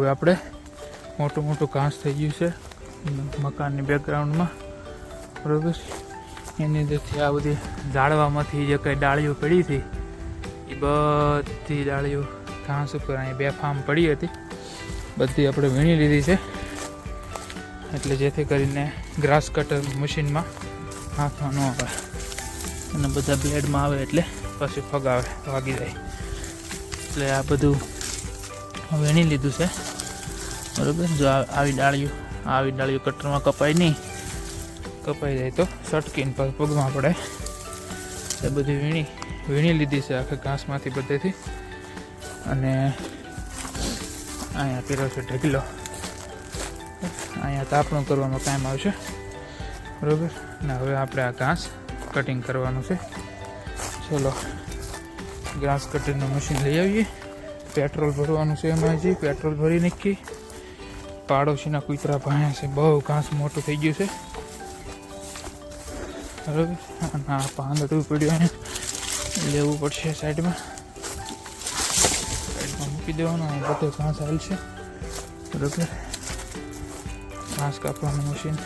હવે આપણે મોટું મોટું ઘાસ થઈ ગયું છે મકાનની બેકગ્રાઉન્ડમાં, બરાબર. એની અંદરથી આ બધી ઝાડવામાંથી જે કંઈ ડાળીઓ પડી હતી એ બધી ડાળીઓ ઘાસ ઉપર અહીં બેફામ પડી હતી, બધી આપણે વીણી લીધી છે. એટલે જેથી કરીને ગ્રાસ કટર મશીનમાં હાથમાં ન આવે અને બધા બ્લેડમાં આવે એટલે પછી ફગાવે, વાગી જાય. એટલે આ બધું વીણી લીધું છે, બરાબર. જો આવી ડાળીઓ કટરમાં કપાય નહીં, કપાઈ જાય તો સટકીને પગમાં પડે. એ બધી વીણી લીધી છે આખા ઘાસમાંથી બધેથી. અને અહીંયા કર્યો છે ઢગલો, અહીંયા તાપણું કરવામાં કામ આવશે, બરાબર. ને હવે આપણે આ ઘાસ કટિંગ કરવાનું છે. ચલો ઘાસ કટિંગનું મશીન લઈ આવીએ. પેટ્રોલ ભરવાનું છે એમાં, હજી પેટ્રોલ ભરી નાખી. પાડોશીના કૂતરા ભાયા છે, બહુ ઘાસ મોટું થઈ ગયું છે, બરાબર. અને આ પાંદડું પડ્યું અહીંયા લેવું પડશે, સાઈડમાં મૂકી દેવાનું. બધું ઘાસ હાલ છે, બરાબર. ઘાસ કાપવાનું મશીન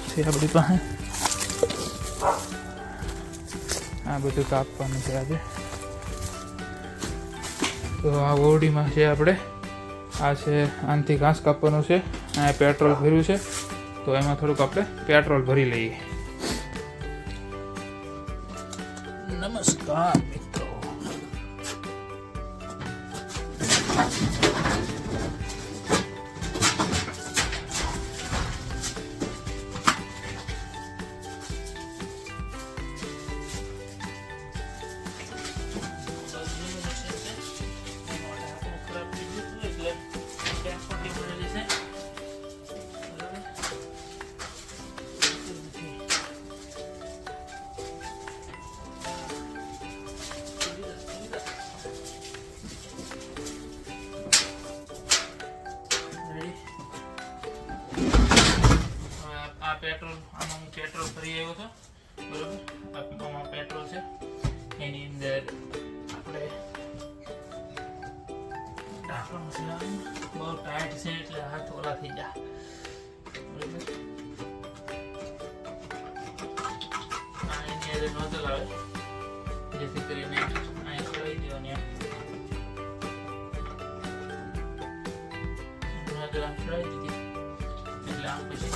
છે આપણી પાસે. આ બધું કાપવાનું છે આજે. તો આ ઓરડીમાં છે આપણે, આ છે આનાથી ઘાસ કાપવાનું છે. અહીંયા પેટ્રોલ ભર્યું છે તો એમાં થોડુંક આપણે પેટ્રોલ ભરી લઈએ. નમસ્કાર મિત્રો, પેટ્રોલ આમાં હું પેટ્રોલ ભરી આવ્યો હતો, બરોબર. આમાં પેટ્રોલ છે, એની અંદર આપણે ઢાંકણું છે. બહુ ટાઈટ છે એટલે હાથ ઓલા થઈ જાય, બરોબર. એની અંદર નોઝલ આવે જેથી કરીને અહીં ચડાવી દેવાની. નોઝલ આમ ચડાવી દીધી એટલે આમ પછી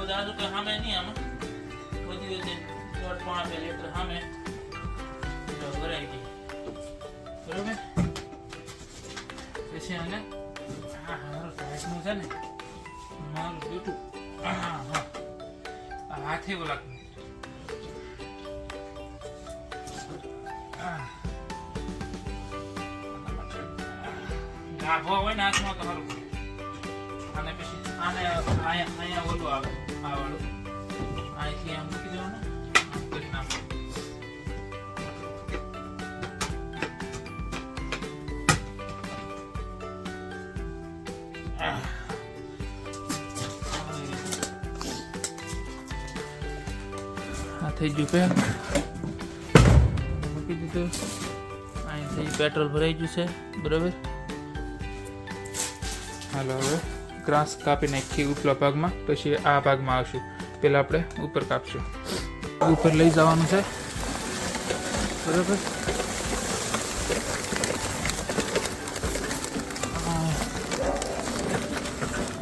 દાદુ કે સામે નહીં, આમાં બધી વચ્ચે 1.5 લીટર સામે ભરાઈ ગઈ, બરોબર. પછી આને મારું ટાઈટનું છે ને, મારું બેટું હાથે ઓલા ગાભો હોય ને હાથમાં તો સારું. અને પછી આને અહીંયા ઓલું આવે, આ વાળું અહીંથી આમ મૂકી દેવાનું, કરી નાખો. આ થઈ ગયું પેક, મૂકી દીધું. અહીંથી પેટ્રોલ ભરાઈ ગયું છે, બરાબર. હાલો હવે ગ્રાસ કાપી નાખી ઉપલા ભાગમાં, પછી આ ભાગમાં આવશું. પહેલાં આપણે ઉપર કાપશું, ઉપર લઈ જવાનું છે, બરાબર.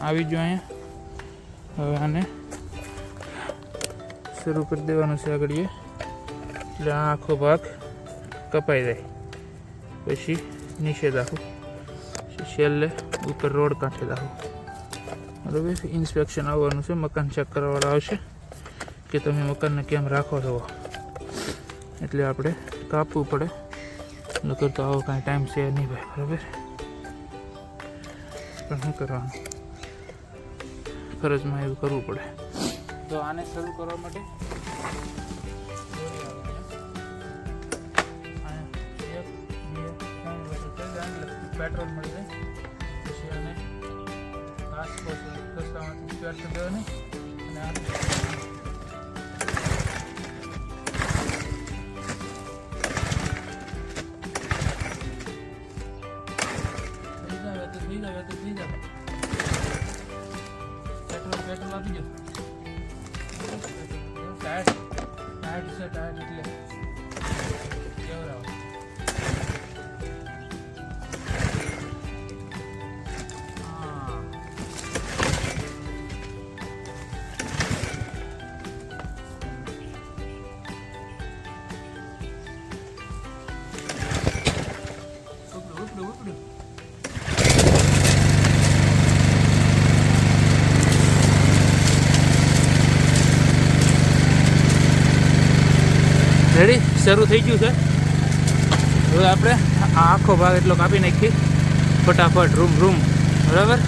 આવી ગયો અહીંયા. હવે આને શરૂ કરી દેવાનું છે આગળ, એટલે આ આખો ભાગ કપાઈ જાય. પછી નીચે દાખું, છેલ્લે ઉપર રોડ કાંઠે દાખું, બરાબર. ઇન્સ્પેક્શન આવવાનું છે, મકાન ચેક કરવાવાળા આવશે કે તમે મકાનને કેમ રાખો છો, એટલે આપણે કાપવું પડે. નકર તો આવો કાંઈ ટાઈમ છે નહીં ભાઈ, બરાબર. પણ શું કરવાનું, ફરજમાં એવું કરવું પડે. તો આને શરૂ કરવા માટે પેટ્રોલ મળી જાય. પછી આને ઘાસ રસ્તામાંથી સ્ટાર્ટ કરી દેવાની અને થઈ જાય. પેટ્રોલ આપી દો. ટાયર છે, ટાયર એટલે કેવરાવ. રેડી શરૂ થઈ ગયું છે. હવે આપણે આ આખો ભાગ એટલો કાપી નાખીએ ફટાફટ, રૂમ બરાબર.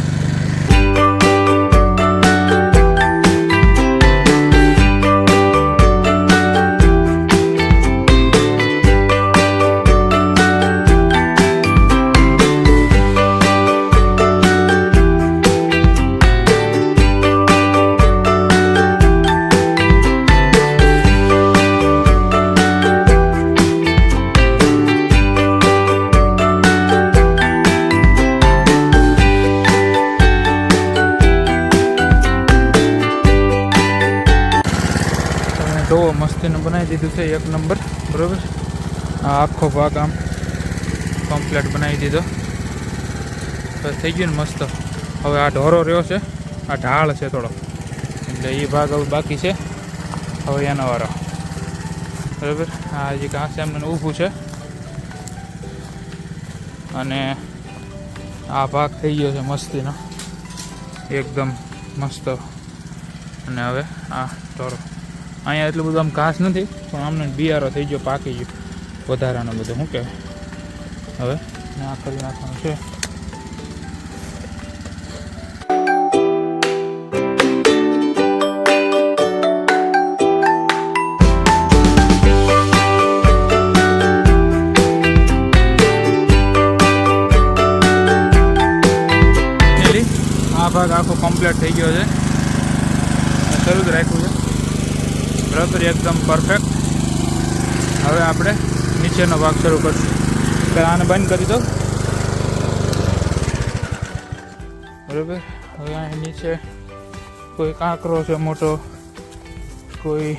જો મસ્તીનું બનાવી દીધું છે, એક નંબર બરાબર. આ આખો ભાગ આમ કમ્પ્લીટ બનાવી દીધો. બસ થઈ ગયું ને મસ્ત. હવે આ ઢોરો રહ્યો છે, આ ઢાળ છે થોડો, એટલે એ ભાગ હવે બાકી છે. હવે એનો વારો બરાબર. આ હજી ઘાસ એમને ઊભું છે અને આ ભાગ થઈ ગયો છે મસ્તીનો એકદમ મસ્ત. અને હવે આ ઢોરો અહીંયા એટલું બધું આમ ઘાસ નથી, પણ આમને બિયારો થઈ ગયો, પાકી ગયો વધારાનો બધું. શું કહેવાય, હવે આ કરી નાખવાનું છે. આ ભાગ આખો કમ્પ્લીટ થઈ ગયો છે, શરૂ જ રાખ્યું છે બરાબર, એકદમ પરફેક્ટ. હવે આપણે નીચેનો ભાગ શરૂ કરીશું. આને બંધ કરી દો બરાબર. હવે અહીં નીચે કોઈ કાંકરો છે મોટો, કોઈ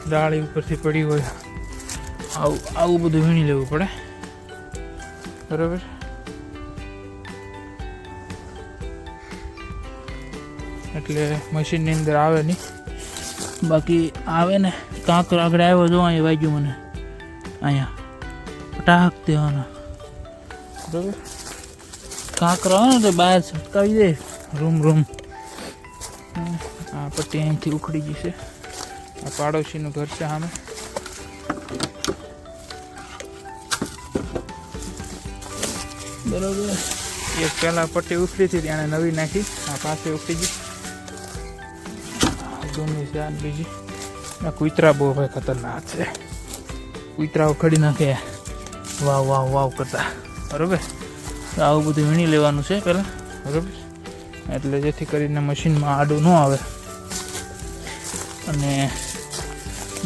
ડાળી ઉપરથી પડી હોય, આવું બધું વીણી લેવું પડે બરાબર. એટલે મશીનની અંદર આવે નહીં, બાકી આવે ને. કાંકરો આગળ આવ્યો જો, અહીંયા વાગ્યું મને, અહીંયા પટાક દેવાના બરાબર. કાંકરો આવે ને તો બહાર છટકાવી દે, રૂમ. આ પટ્ટી અહીંથી ઉખડી ગઈ છે. આ પાડોશીનું ઘર છે સામે. બરાબર. એક પહેલાં પટ્ટી ઉખડી હતી, ત્યાં નવી નાખી, આ પાસે ઉખડી ગઈ જૂની છે. અને બીજી આ કૂતરા બહુ ભાઈ ખતરનાક છે, કૂતરા ઉખડી નાખે વાવ કરતા બરાબર. આવું બધું વીણી લેવાનું છે પહેલાં બરાબર, એટલે જેથી કરીને મશીનમાં આડું ન આવે અને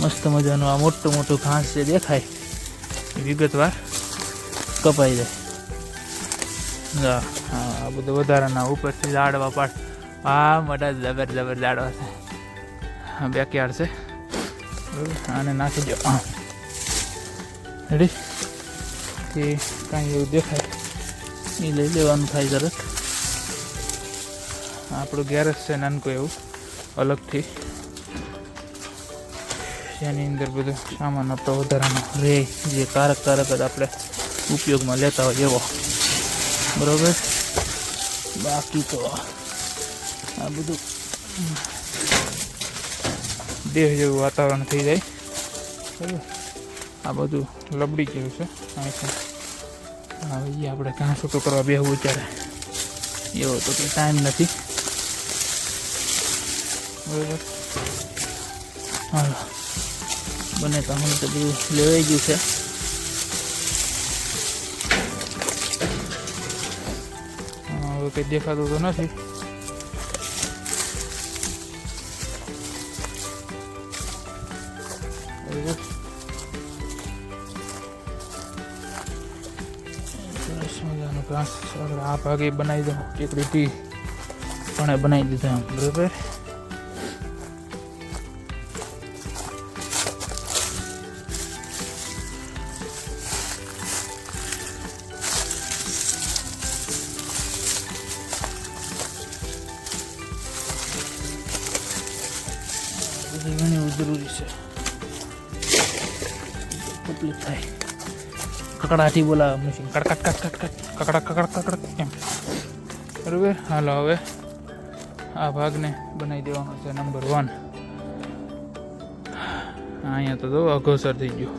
મસ્ત મજાનું આ મોટું ઘાસ જે દેખાય એ વિગતવાર કપાઈ જાય. આ બધું વધારાના ઉપરથી ઝાડવા પાડ, આ મોટા જબર ઝાડવા છે. હા બેકયાર્ડ છે બરાબર. આને નાખી દો. હા રેડી. એ કાંઈ એવું દેખાય એ લઈ લેવાનું થાય તરત. આપણું ગેરેજ છે નાનકું એવું અલગથી, જેની અંદર બધો સામાન આપણો વધારાનો રહે, જે કારક જ આપણે ઉપયોગમાં લેતા હોય એવો બરાબર. બાકી તો આ બધું દેહ જેવું વાતાવરણ થઈ જાય બરાબર. આ બધું લબડી ગયું છે અહીંથી. હવે એ આપણે ઘાસ છૂટું કરવા બેહવું અત્યારે, એવો તો કંઈ ટાઈમ નથી. બરાબર, હાલો બને તો હું તો બધું લેવાઈ ગયું છે. હવે કંઈ દેખાતું તો નથી. બરાબર, સરસ મજાનું ઘાસ આ ભાગે બનાવી દઉં. ટેકડી ટી પણ બનાવી દીધા એમ. બરાબર, ઘણી જરૂરી છે. કમ્પ્લીટ થાય કકડાથી બોલાવે મશીન, કડકટ કડકટ કકડા કકડ કકડ એમ. બરાબર, હાલો હવે આ ભાગને બનાવી દેવાનો છે નંબર 1. અહીંયા તો અઘોસર થઈ ગયો.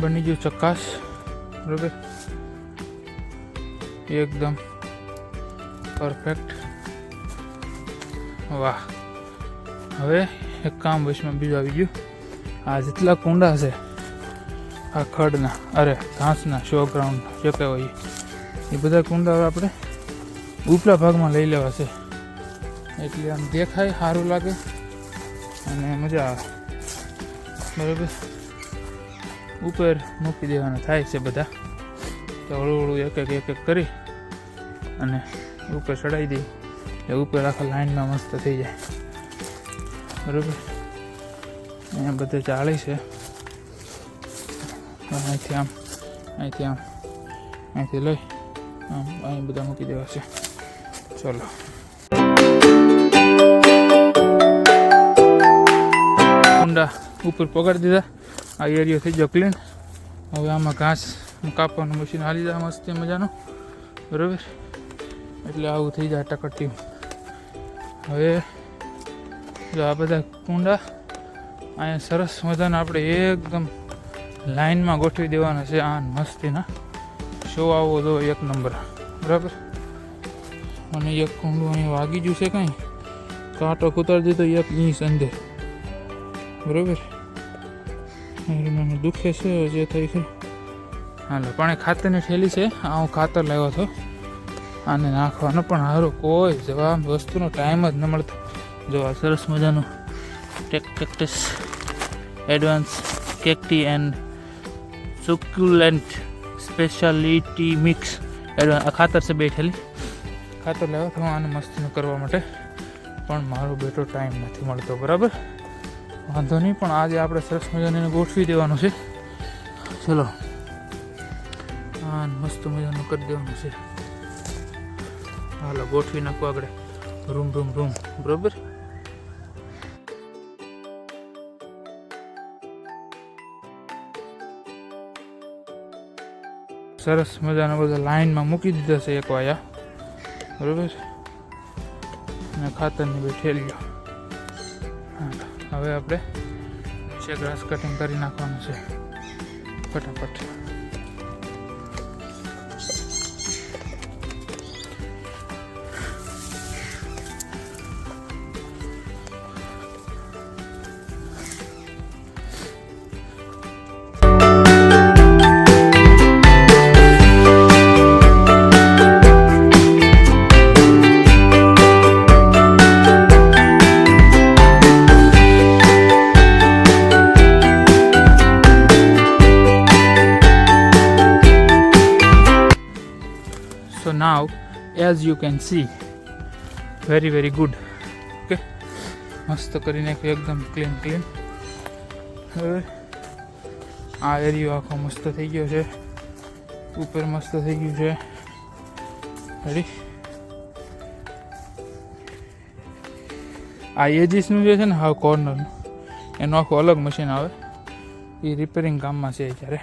બની ગયું ચકાસ. બરાબર, એકદમ પરફેક્ટ. વાહ, હવે એક કામ વચમાં બીજું આવી ગયું. આ જેટલા કુંડા છે આ ખડના, અરે ઘાસના, શો ગ્રાઉન્ડ જે કહેવાય એ બધા કુંડા આપણે ઉપલા ભાગમાં લઈ લેવા છે, એટલે આમ દેખાય, સારું લાગે અને મજા આવે. બરાબર, ઉપર મૂકી દેવાના થાય છે બધા. તો હળવું હળવું એક એક કરી અને ઉપર ચડાવી દઈએ એટલે ઉપર આખા લાઈનમાં મસ્ત થઈ જાય. બરાબર, અહીંયા બધે ચાલે છે. અહીંથી આમ, અહીંથી આમ, અહીંથી લઈ આમ અહીં બધા મૂકી દેવા છે. ચલો, કુંડા ઉપર પગાડી દીધા. આ એરિયો થઈ ગયો ક્લીન. હવે આમાં ઘાસ કાપવાનું મશીન હાલી જાય મસ્ત મજાનું. બરાબર, એટલે આવું થઈ જાય ટકટી. હવે જો આ બધા કુંડા અહીંયા સરસ મજાના આપણે એકદમ લાઈનમાં ગોઠવી દેવાના છે. આ મસ્તીના શો આવો તો એક નંબર. બરાબર, મને એક કુંડું અહીં વાગી ગયું છે, કંઈ કાંટો કૂતરી દીધો 1 ઇંચ અંદર. બરાબર, મને દુખે છે જે થઈ છે. હાલો, પણ ખાતરની થેલી છે, આ હું ખાતર લાવ્યો હતો આને નાખવાનો, પણ સારું કોઈ જવાબ વસ્તુનો ટાઈમ જ ન મળતો. જો આ સરસ મજાનું cactus advance cacti and succulent speciality mix advance, આ ખાતર છે. 2 થેલી ખાતર લાવ્યો હતો આને મસ્તીનું કરવા માટે, પણ મારો બેટો ટાઈમ નથી મળતો. બરાબર, વાંધો નહીં, પણ આજે આપણે સરસ મજાને ગોઠવી દેવાનું છે. ચલો, હા મસ્ત મજાનું કરી દેવાનું છે. હાલો ગોઠવી નાખો આગળ રૂમ રૂમ રૂમ. બરાબર, સરસ મજાના બધા લાઈનમાં મૂકી દીધા છે એક વાયા. બરાબર, અને ખાતરની 2 થેલીઓ. હવે આપણે નીચે ગ્રાસ કટિંગ કરી નાખવાનું છે ફટાફટ. So now as you can see very good. Okay, મસ્ત કરી નાખ્યું એકદમ ક્લીન. હવે આ એરિયો આખો મસ્ત થઈ ગયો છે, ઉપર મસ્ત થઈ ગયું છે. રેડી, આ એજીસનું જે છે ને હાવ કોર્નરનું એનું આખું અલગ મશીન આવે, એ રિપેરિંગ કામમાં છે. જ્યારે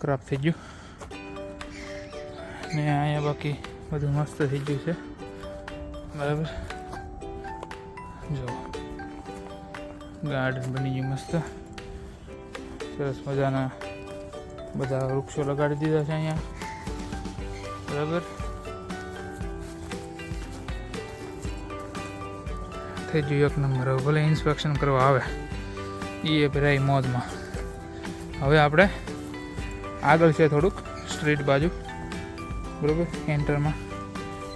ખરાબ થઈ ગયું ને અહીંયા બાકી બધું મસ્ત થઈ ગયું છે બરાબર. જો ગાર્ડન બની ગયું મસ્ત, સરસ મજાના બધા વૃક્ષો લગાડી દીધા છે અહીંયા બરાબર. થઈ ગયું એક નંબર. હવે ભલે ઇન્સ્પેક્શન કરવા આવે એ ભરાય મોજમાં. હવે આપણે આગળ છે થોડુંક સ્ટ્રીટ બાજુ બરાબર, એન્ટરમાં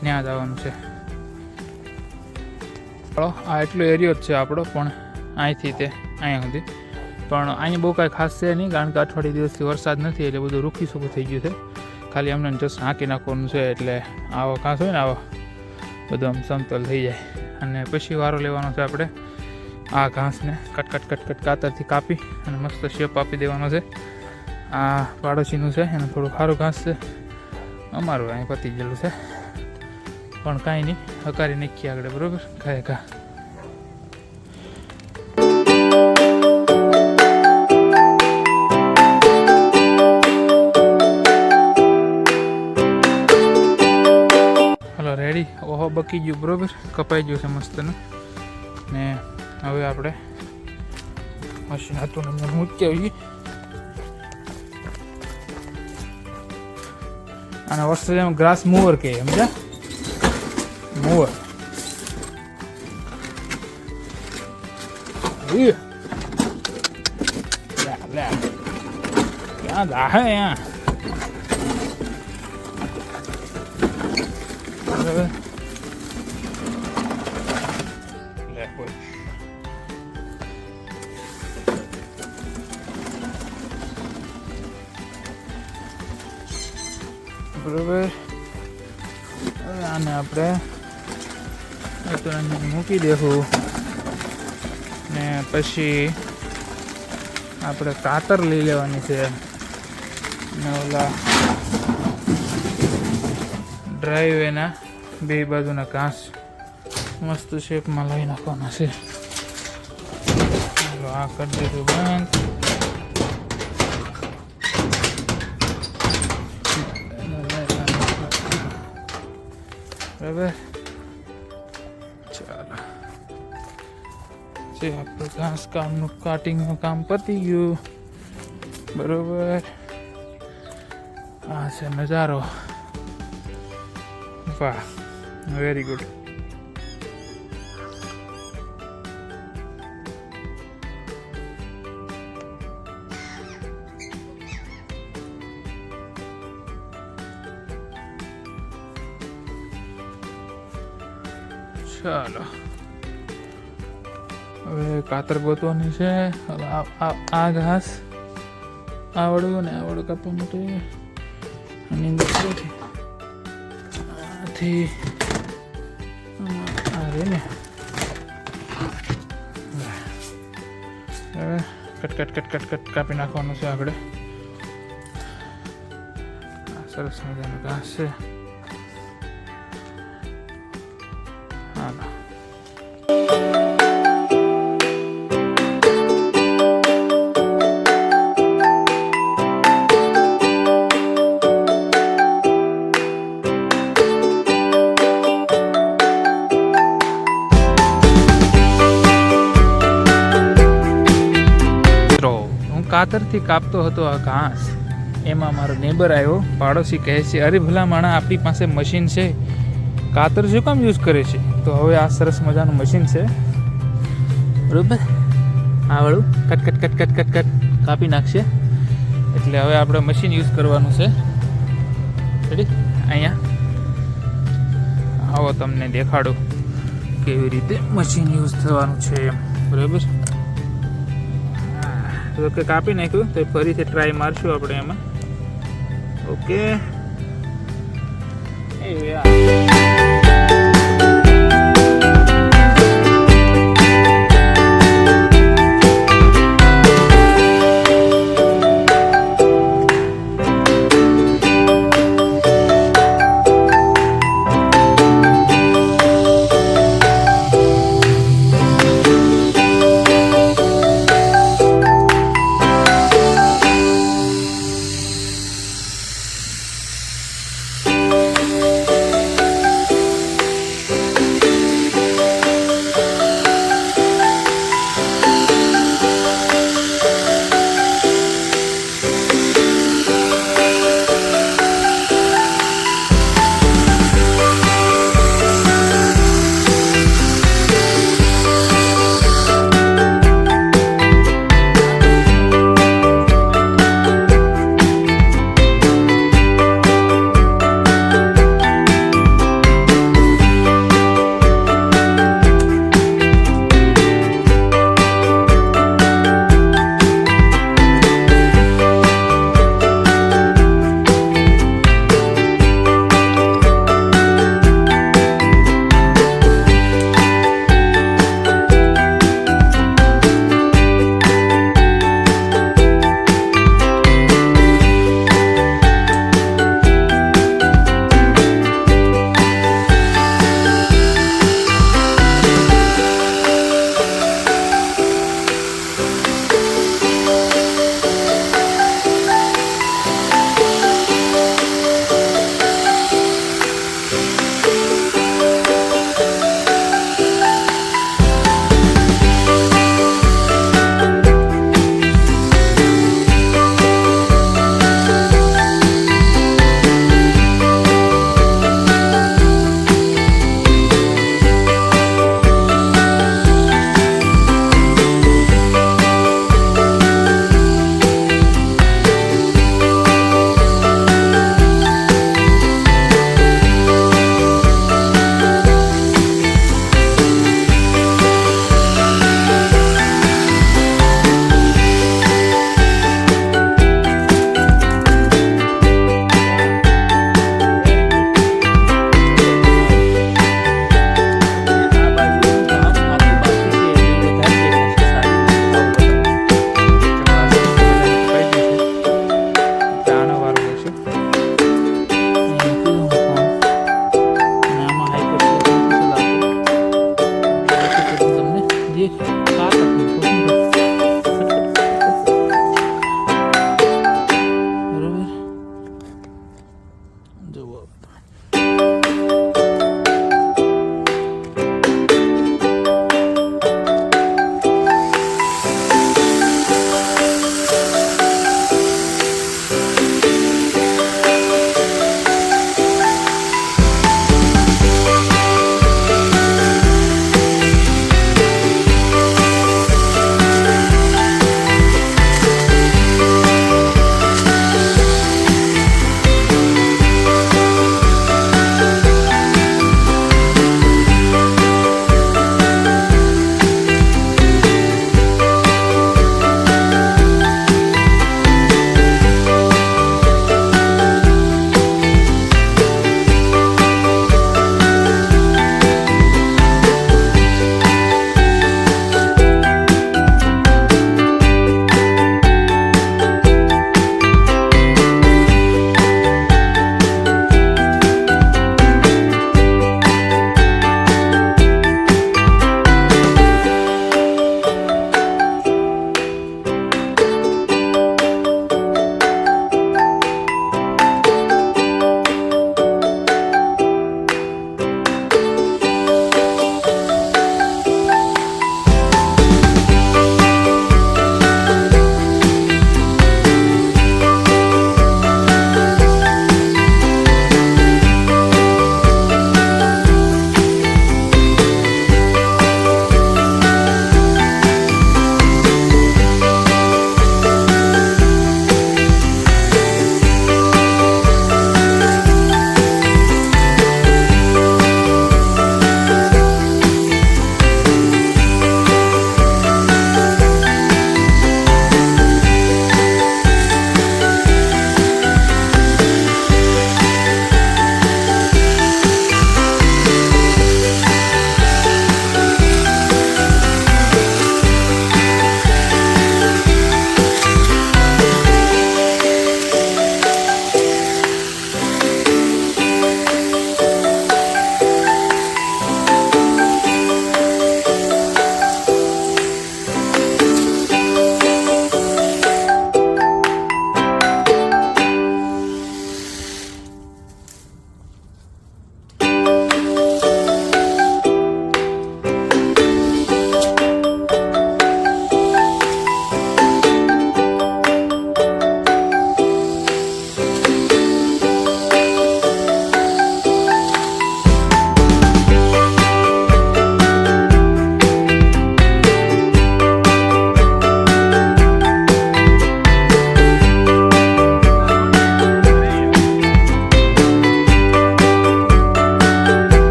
ત્યાં જવાનું છે. આ એટલો એરિયો જ છે આપણો, પણ અહીંથી તે અહીંયા સુધી. પણ અહીંયા બહુ કાંઈ ખાસ છે નહીં, કારણ કે અઠવાડિયા દિવસથી વરસાદ નથી એટલે બધું રૂખી સૂકું થઈ ગયું છે. ખાલી અમને જસ્ટ હાંકી નાખવાનું છે, એટલે આવો ઘાસ હોય ને આવો બધું આમ સમતલ થઈ જાય. અને પછી વારો લેવાનો છે આપણે આ ઘાસને કટ કાતરથી કાપી અને મસ્ત શેપ આપી દેવાનો છે. આ પાડોશીનું છે, એનું થોડું સારું ઘાસ છે, અમારું અહીં પતી ગયેલું છે. પણ કાંઈ નહીં, હકારી નાખીએ આગળ બરાબર. ઘાય ઘા હલો રેડી. ઓહો બકી ગયું બરાબર, કપાઈ ગયું છે મસ્તનું. ને હવે આપણે મશીન હતું ને મૂકી આવીએ. અને ઓસ્ટ્રેલિયામાં ગ્રાસ મૂવર કહે, સમજ્યા? મૂવર. ક્યાં દાહે અહીંયા બરાબર. લે કોઈ બરાબર. હવે આને આપણે મૂકી દેવું ને પછી આપણે કાતર લઈ લેવાની છે ને ઓલા ડ્રાઈવેના બે બાજુના ઘાસ મસ્ત શેપમાં લઈ નાખવાના છે. આ કરી દીધું બંધ. બરાબર, ચાલો જે આપણું ઘાસ કામનું કાટિંગનું કામ પતી ગયું બરાબર. આ છે નજારો. વાહ, વેરી ગુડ. ચાલો હવે કાતર ગોતવાની છે. આ ઘાસ આવડું ને આવડું કાપવા માટે આની અંદર આથી આ રે ને હવે કટ કાપી નાખવાનું છે આગળ. સરસ મજાનું ઘાસ છે. હાલો કાતરથી કાપતો હતો આ ઘાસ, એમાં મારો નેબર આવ્યો, પાડોશી કહે છે, અરે ભલા માણા આપણી પાસે મશીન છે, કાતર શું કામ યુઝ કરે છે? તો હવે આ સરસ મજાનું મશીન છે બરાબર. આવડું કટ કાપી નાખશે. એટલે હવે આપણે મશીન યુઝ કરવાનું છે. રેડી? અહીંયા આવો તમને દેખાડું કેવી રીતે મશીન યુઝ થવાનું છે એમ બરાબર. તો કે કાપી નાખ્યું તો ફરીથી ટ્રાય મારશું આપણે એમાં. ઓકે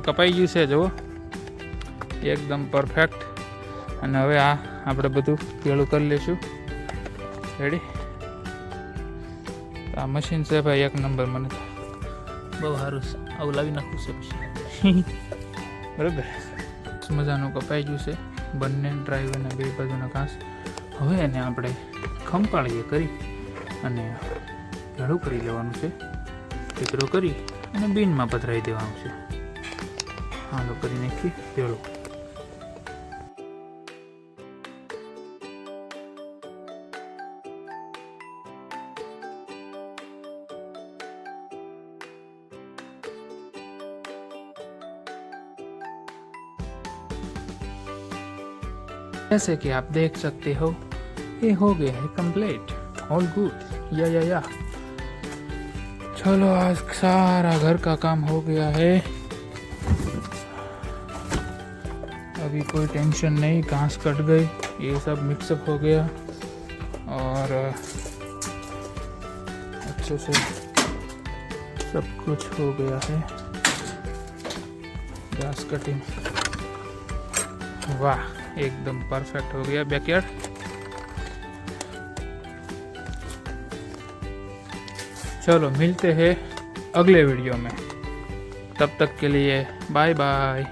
કપાઈ ગયું છે જુઓ, એકદમ પરફેક્ટ. અને હવે આ આપણે બધું ભેળું કરી લઈશું. રેડી. આ મશીન છે ભાઈ એક નંબર, મને તો બહુ સારું છે. આવું લાવી નાખવું છે પછી. બરાબર, મજાનું કપાઈ ગયું છે બંને ડ્રાઈવ અને બે બાજુના ઘાસ. હવે એને આપણે ખંપાળીએ કરી અને ભેળું કરી લેવાનું છે. ટીકડો કરી અને બીનમાં પધરાવી દેવાનું છે. હાલો કરી નાખી ભેળું. जैसे कि आप देख सकते हो ये हो गया है कंप्लीट, ऑल गुड. या चलो आज सारा घर का काम हो गया है. अभी कोई टेंशन नहीं, घास कट गई, ये सब मिक्सअप हो गया और अच्छे से सब कुछ हो गया है. घास कटिंग वाह एकदम परफेक्ट हो गया बैकयार्ड. चलो मिलते हैं अगले वीडियो में, तब तक के लिए बाय बाय.